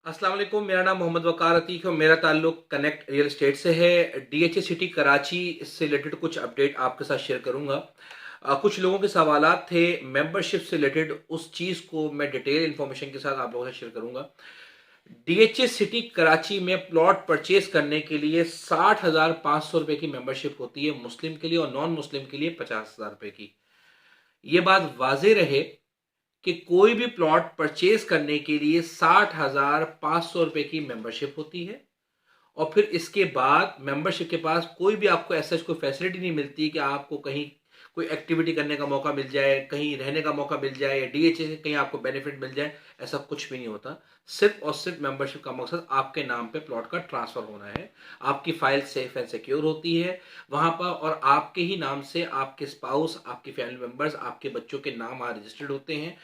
अस्सलाम वालेकुम। मेरा नाम मोहम्मद वकार अतीक है और मेरा ताल्लुक कनेक्ट रियल एस्टेट से है। डीएचए सिटी कराची से रिलेटेड कुछ अपडेट आपके साथ शेयर करूंगा। कुछ लोगों के सवालात थे मेंबरशिप से रिलेटेड, उस चीज़ को मैं डिटेल इन्फॉर्मेशन के साथ आप लोगों से शेयर करूंगा। डीएचए सिटी कराची में प्लॉट परचेज करने के लिए 60,500 रुपये की मेंबरशिप होती है मुस्लिम के लिए, और नॉन मुस्लिम के लिए 50,000 रुपये की। ये बात वाजे रहे कि कोई भी प्लॉट परचेज करने के लिए 60,500 रुपये की मेंबरशिप होती है, और फिर इसके बाद मेंबरशिप के पास कोई भी आपको ऐसा कोई फैसिलिटी नहीं मिलती कि आपको कहीं कोई एक्टिविटी करने का मौका मिल जाए, कहीं रहने का मौका मिल जाए, या डीएचए से कहीं आपको बेनिफिट मिल जाए। ऐसा कुछ भी नहीं होता। सिर्फ और सिर्फ मेंबरशिप का मकसद आपके नाम पे प्लॉट का ट्रांसफर होना है। आपकी फाइल सेफ एंड सिक्योर होती है वहां पर, और आपके ही नाम से आपके स्पाउस, आपके फैमिली मेंबर्स, आपके बच्चों के नाम वहां रजिस्टर्ड होते हैं।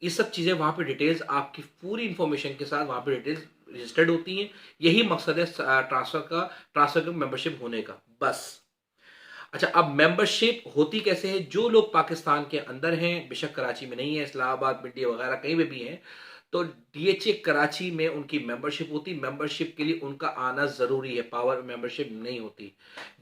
ये सब चीज़ें वहाँ पे डिटेल्स आपकी पूरी इंफॉर्मेशन के साथ वहाँ पे डिटेल्स रजिस्टर्ड होती हैं। यही मकसद है ट्रांसफर का मेंबरशिप होने का, बस। अच्छा, अब मेंबरशिप होती कैसे है? जो लोग पाकिस्तान के अंदर हैं, बेशक कराची में नहीं है, इस्लामाबाद, मिंडी वगैरह कहीं पे भी हैं, तो डीएचए कराची में उनकी मेंबरशिप होती। मेंबरशिप के लिए उनका आना ज़रूरी है। पावर मेंबरशिप नहीं होती,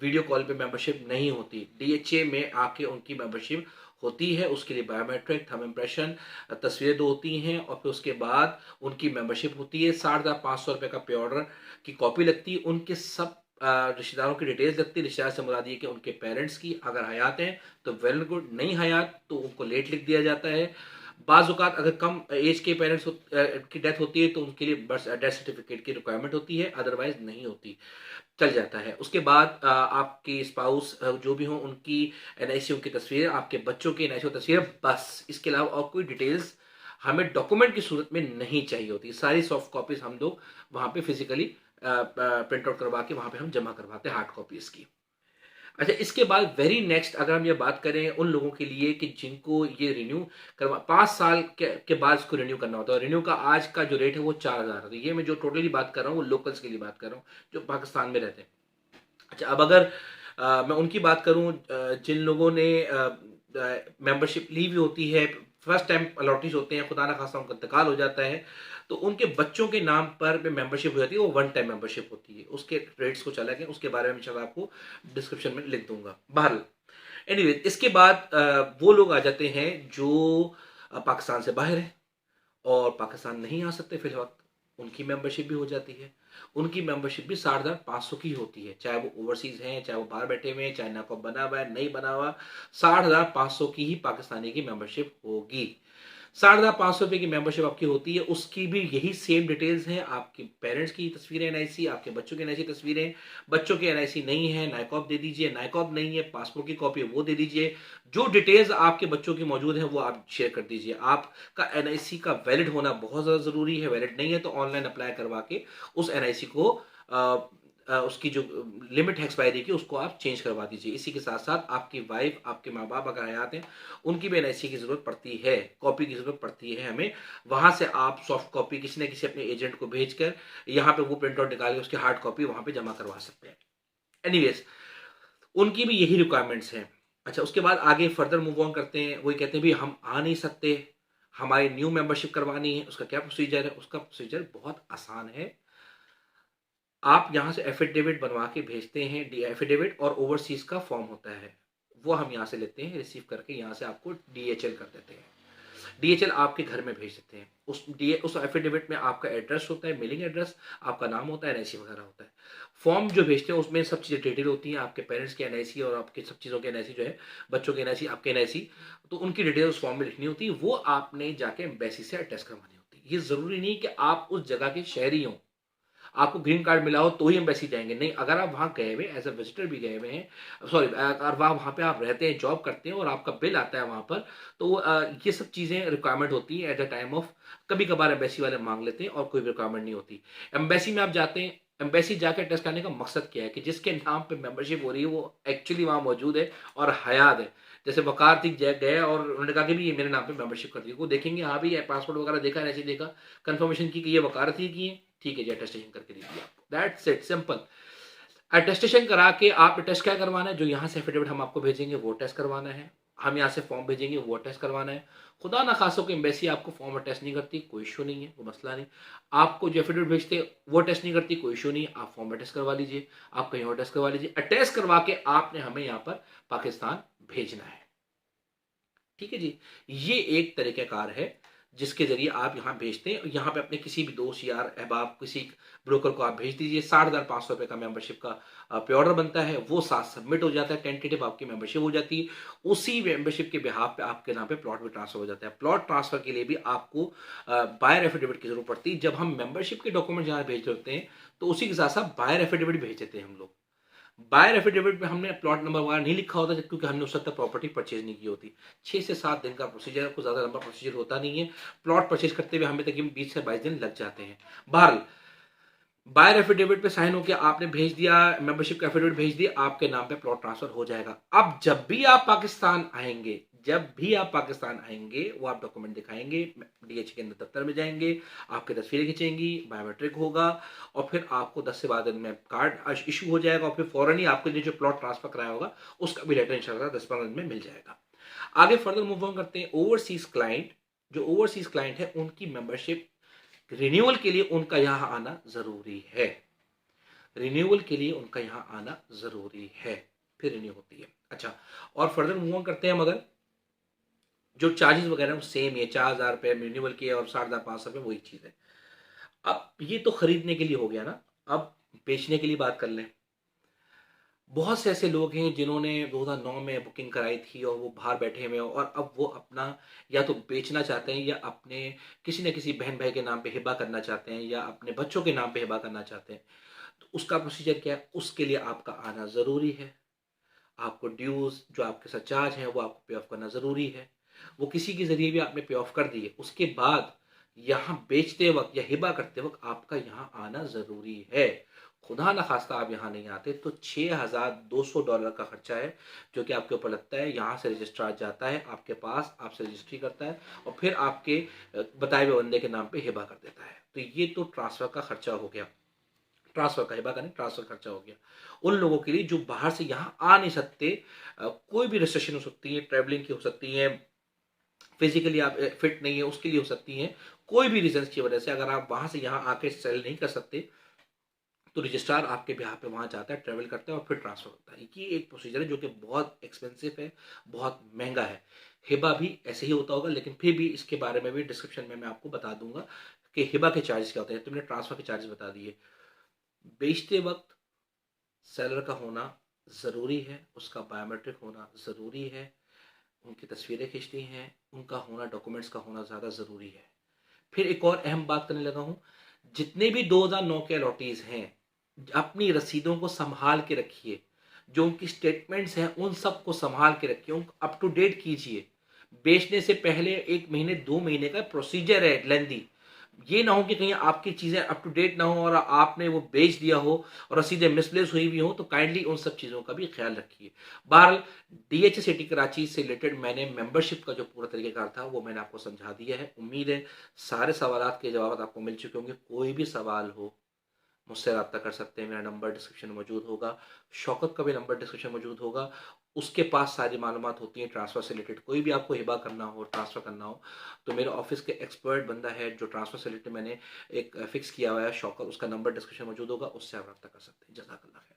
वीडियो कॉल पे मेंबरशिप नहीं होती। डीएचए में आके उनकी मेंबरशिप होती है। उसके लिए बायोमेट्रिक, थंब इम्प्रेशन, तस्वीरें दो होती हैं, और फिर उसके बाद उनकी मेंबरशिप होती है। 60,500 रुपये का पे ऑर्डर की कॉपी लगती है। उनके सब रिश्तेदारों की डिटेल्स लगती है। रिश्तेदार से मुराद ये कि उनके पेरेंट्स की, अगर हयात हैं तो वेल गुड, नहीं हयात तो उनको लेट लिख दिया जाता है। बाज़ औक़ात अगर कम एज के पेरेंट्स की डेथ होती है तो उनके लिए बर्थ डेथ सर्टिफिकेट की रिक्वायरमेंट होती है, अदरवाइज नहीं होती, चल जाता है। उसके बाद आपकी स्पाउस जो भी हो, उनकी एनआईसी, उनकी तस्वीरें, आपके बच्चों की एनआईसी तस्वीरें, बस। इसके अलावा और कोई डिटेल्स हमें डॉक्यूमेंट की सूरत में नहीं चाहिए होती। सारी सॉफ्ट कॉपीज हम लोग वहाँ पे फिजिकली प्रिंट आउट करवा के वहाँ पे हम जमा करवाते हैं, हार्ड कॉपीज की। अच्छा, इसके बाद वेरी नेक्स्ट अगर हम ये बात करें उन लोगों के लिए कि जिनको ये रिन्यू करवा 5 साल के बाद इसको रिन्यू करना होता है। रिन्यू का आज का जो रेट है वो 4,000 है। तो ये मैं जो टोटली बात कर रहा हूँ वो लोकल्स के लिए बात कर रहा हूँ जो पाकिस्तान में रहते हैं। अच्छा, अब अगर मैं उनकी बात करूं, जिन लोगों ने मेंबरशिप ली हुई होती है, फर्स्ट टाइम अलॉटीज होते हैं, खुदा ना खासा उनका इंतकाल हो जाता है, तो उनके बच्चों के नाम पर मेंबरशिप हो जाती है। वो वन टाइम मेंबरशिप होती है। उसके रेट्स कुछ अलग हैं, उसके बारे में इंशाल्लाह आपको डिस्क्रिप्शन में लिख दूंगा। बहरहाल, एनीवे, इसके बाद वो लोग आ जाते हैं जो पाकिस्तान से बाहर हैं और पाकिस्तान नहीं आ सकते फिलहाल। उनकी मेंबरशिप भी हो जाती है। उनकी मेंबरशिप भी 60,500 की होती है, चाहे वो ओवरसीज हैं, चाहे वो बाहर बैठे हुए हैं, चाहे नाकॉब बना हुआ है, नहीं बना हुआ। 60,500 की ही पाकिस्तानी की मेंबरशिप होगी। 60,500 रुपये की मेंबरशिप आपकी होती है। उसकी भी यही सेम डिटेल्स हैं। आपके पेरेंट्स की तस्वीरें एनआईसी, आपके बच्चों की एनआईसी तस्वीरें। बच्चों की एनआईसी नहीं है, नायकॉब दे दीजिए। नायकॉब नहीं है, पासपोर्ट की कॉपी है, वो दे दीजिए। जो डिटेल्स आपके बच्चों की मौजूद है वो आप शेयर कर दीजिए। आपका एनआईसी का वैलिड होना बहुत ज़्यादा ज़रूरी है। वैलिड नहीं है तो ऑनलाइन अप्लाई करवा के उस एनआईसी को उसकी जो लिमिट है एक्सपायरी की, उसको आप चेंज करवा दीजिए। इसी के साथ साथ आपकी वाइफ, आपके माँ बाप अगर हयात हैं, उनकी भी एनआईसी की ज़रूरत पड़ती है, कॉपी की ज़रूरत पड़ती है हमें। वहाँ से आप सॉफ्ट कॉपी किसी न किसी अपने एजेंट को भेजकर यहाँ पे वो प्रिंट आउट निकाल के उसकी हार्ड कॉपी वहाँ पे जमा करवा सकते हैं। एनीवेज, उनकी भी यही रिक्वायरमेंट्स हैं। अच्छा, उसके बाद आगे फर्दर मूव ऑन करते हैं। वही कहते हैं भी हम आ नहीं सकते, हमारी न्यू मेंबरशिप करवानी है। उसका क्या प्रोसीजर है? उसका प्रोसीजर बहुत आसान है। आप यहाँ से एफिडेविट बनवा के भेजते हैं। डी एफिडेविट और ओवरसीज का फॉर्म होता है, वो हम यहाँ से लेते हैं, रिसीव करके यहाँ से आपको डीएचएल कर देते हैं। डीएचएल आपके घर में भेज देते हैं। उस एफिडेविट में आपका एड्रेस होता है, मेलिंग एड्रेस, आपका नाम होता है, एनआईसी वगैरह होता है। फॉर्म जो भेजते हैं उसमें सब चीज़ें डिटेल होती हैं, आपके पेरेंट्स की एनआईसी और आपके सब चीज़ों की एनआईसी जो है, बच्चों की एनआईसी, आपके एनआईसी, तो उनकी डिटेल उस फॉर्म में लिखनी होती है। वो आपने जाके एम्बेसी से अटेस्ट करवानी होती है। ये ज़रूरी नहीं कि आप उस जगह के शहरी हों, आपको ग्रीन कार्ड मिला हो तो ही एम्बेसी जाएंगे, नहीं। अगर आप वहाँ गए हुए एज अ विजिटर भी गए हुए हैं, सॉरी, अगर वहाँ पे आप रहते हैं, जॉब करते हैं और आपका बिल आता है वहाँ पर, तो ये सब चीज़ें रिक्वायरमेंट होती है एट द टाइम ऑफ। कभी कभार एम्बेसी वाले मांग लेते हैं और कोई रिक्वायरमेंट नहीं होती। एम्बेसी में आप जाते हैं, एम्बेसी जाकर टेस्ट करने का मकसद क्या है कि जिसके नाम पे मेंबरशिप हो रही है वो एक्चुअली वहाँ मौजूद है और हयात है। जैसे वकार थी गए और उन्होंने कहा कि भी ये मेरे नाम पे मेंबरशिप कर दी, वो देखेंगे, हाँ भी पासपोर्ट वगैरह देखा, ऐसे देखा, कंफर्मेशन की कि ये वकालत ही की है, ठीक है जी, अटेस्टेशन करके दीजिए आपको। That's it, simple. अटेस्टेशन करा के आप टेस्ट क्या करवाना है, जो यहाँ से एफिडेविट हम आपको भेजेंगे वो टेस्ट करवाना है। हम यहाँ से फॉर्म भेजेंगे, वो टेस्ट करवाना है। खुदा ना खासा को एम्बेसी आपको फॉर्म अटेस्ट नहीं करती, कोई इशू नहीं है, वो मसला नहीं। आपको जो एफिडेविट भेजते हैं वो टेस्ट नहीं करती, कोई इशू नहीं, आप फॉर्म अटेस्ट करवा लीजिए, आप कहीं और टेस्ट करवा लीजिए। अटेस्ट करवा के आपने हमें यहाँ पर पाकिस्तान भेजना है, ठीक है जी। ये एक तरीक़ाकार है जिसके ज़रिए आप यहाँ भेजते हैं। यहाँ पे अपने किसी भी दोस्त, यार, अहबाब, किसी ब्रोकर को आप भेज दीजिए। 60,500 का मेंबरशिप का पे ऑर्डर बनता है, वो साथ सबमिट हो जाता है, टेंटेटिव आपकी मेंबरशिप हो जाती है। उसी मेंबरशिप के बिहाफ पे आपके नाम पे प्लॉट भी ट्रांसफर हो जाता है। प्लॉट ट्रांसफर के लिए भी आपको बायर एफिडेविट की जरूरत पड़ती है। जब हम मेंबरशिप के डॉक्यूमेंट यहाँ भेज रहे होते हैं तो उसी के साथ साथ बायर एफिडेविट भेज देते हैं हम लोग। बायर एफिडेविट में हमने प्लॉट नंबर वगैरह नहीं लिखा होता क्योंकि हमने उस वक्त तक प्रॉपर्टी परचेज नहीं की होती। 6 से 7 दिन का प्रोसीजर है, कुछ ज़्यादा लंबा प्रोसीजर होता नहीं है। प्लॉट परचेज करते हुए हमें तकरीबन 20 से 22 दिन लग जाते हैं। बहरहाल, बायर एफिडेविट पे साइन होकर आपने भेज दिया, मेंबरशिप का एफिडेविट भेज दिया, आपके नाम पे प्लॉट ट्रांसफर हो जाएगा। अब जब भी आप पाकिस्तान आएंगे, वो आप डॉक्यूमेंट दिखाएंगे, डीएच के अंदर दफ्तर में जाएंगे, आपकी तस्वीरें खींचेंगी, बायोमेट्रिक होगा, और फिर आपको 10 से 12 दिन में कार्ड इशू हो जाएगा, और फिर फौरन ही आपके लिए जो प्लॉट ट्रांसफर कराया होगा उसका भी लेटर इंशाल्लाह 10-15 दिन में मिल जाएगा। आगे फर्दर मूव ऑन करते हैं। ओवरसीज क्लाइंट, जो ओवरसीज क्लाइंट है, उनकी मेंबरशिप रिन्यूअल के लिए उनका यहाँ आना जरूरी है। रिन्यूअल के लिए उनका यहाँ आना जरूरी है, फिर रिन्यू होती है। अच्छा, और फर्दर मूव ऑन करते हैं। मगर जो चार्जेस वगैरह वो सेम ही है, 4,000 रुपये रिन्यूअल के और 60,500 वही चीज़ है। अब ये तो खरीदने के लिए हो गया ना, अब बेचने के लिए बात कर लें। बहुत से ऐसे लोग हैं जिन्होंने 2009 में बुकिंग कराई थी और वो बाहर बैठे हुए हैं, और अब वो अपना या तो बेचना चाहते हैं या अपने किसी न किसी बहन भाई के नाम पे हिबा करना चाहते हैं या अपने बच्चों के नाम पे हिबा करना चाहते हैं। तो उसका प्रोसीजर क्या है? उसके लिए आपका आना ज़रूरी है। आपको ड्यूज़ जो आपके साथ चार्ज है वो आपको पे ऑफ करना ज़रूरी है। वो किसी के ज़रिए भी आपने पे ऑफ कर दिए, उसके बाद यहाँ बेचते वक्त या हिबा करते वक्त आपका यहाँ आना ज़रूरी है। खुदा न खास्ता आप यहाँ नहीं आते तो $6,200 का खर्चा है जो कि आपके ऊपर लगता है। यहाँ से रजिस्ट्रार जाता है आपके पास, आपसे रजिस्ट्री करता है और फिर आपके बताए हुए बंदे के नाम पे हिबा कर देता है। तो ये तो ट्रांसफ़र का खर्चा हो गया, ट्रांसफ़र का, हिबा का नहीं, ट्रांसफ़र खर्चा हो गया। उन लोगों के लिए जो बाहर से यहाँ आ नहीं सकते, कोई भी रिस्ट्रिक्शन हो सकती है, ट्रैवलिंग की हो सकती है, फिजिकली आप फिट नहीं है उसके लिए हो सकती हैं, कोई भी रीजन की वजह से अगर आप वहाँ से यहाँ आके सेल नहीं कर सकते तो रजिस्ट्रार आपके बिहार पे वहाँ जाता है, ट्रैवल करता है और फिर ट्रांसफ़र होता है। ये एक प्रोसीजर है जो कि बहुत एक्सपेंसिव है, बहुत महंगा है। हिबा भी ऐसे ही होता होगा, लेकिन फिर भी इसके बारे में भी डिस्क्रिप्शन में मैं आपको बता दूंगा कि हिबा के चार्जेस क्या होते हैं। तुमने ट्रांसफ़र के चार्जेस बता दिए। बेचते वक्त सेलर का होना ज़रूरी है, उसका बायोमेट्रिक होना ज़रूरी है, उनकी तस्वीरें खींचनी हैं, उनका होना, डॉक्यूमेंट्स का होना ज़्यादा ज़रूरी है। फिर एक और अहम बात करने लगा हूँ, जितने भी 2009 के अलॉटीज़ हैं, अपनी रसीदों को संभाल के रखिए। जो उनकी स्टेटमेंट्स हैं उन सब को संभाल के रखिए, उनको अप टू डेट कीजिए। बेचने से पहले 1 महीने 2 महीने का प्रोसीजर है लेंदी। ये ना हो कि कहीं आपकी चीज़ें अप टू डेट ना हो और आपने वो बेच दिया हो और रसीदें मिसप्लेस हुई हुई हो, तो काइंडली उन सब चीज़ों का भी ख्याल रखिए। बहरहाल, डीएच सिटी कराची से रिलेटेड मैंने मेंबरशिप का जो पूरा तरीक़ेकार था वो मैंने आपको समझा दिया है। उम्मीद है सारे सवालात के जवाब आपको मिल चुके होंगे। कोई भी सवाल हो मुझसे रब्ता कर सकते हैं, मेरा नंबर डिस्क्रिप्शन में मौजूद होगा, शौकत का भी नंबर डिस्क्रिप्शन में मौजूद होगा। उसके पास सारी मालूमात होती हैं ट्रांसफ़र से रिलेटेड। कोई भी आपको हिबा करना हो, ट्रांसफ़र करना हो, तो मेरे ऑफिस के एक्सपर्ट बंदा है जो ट्रांसफ़र से रिलेटेड मैंने एक फिक्स किया हुआ है, शौकत, उसका नंबर डिस्क्रिप्शन में मौजूद होगा, उससे आप रब्ता कर सकते हैं। जज़ाकल्लाह खैर।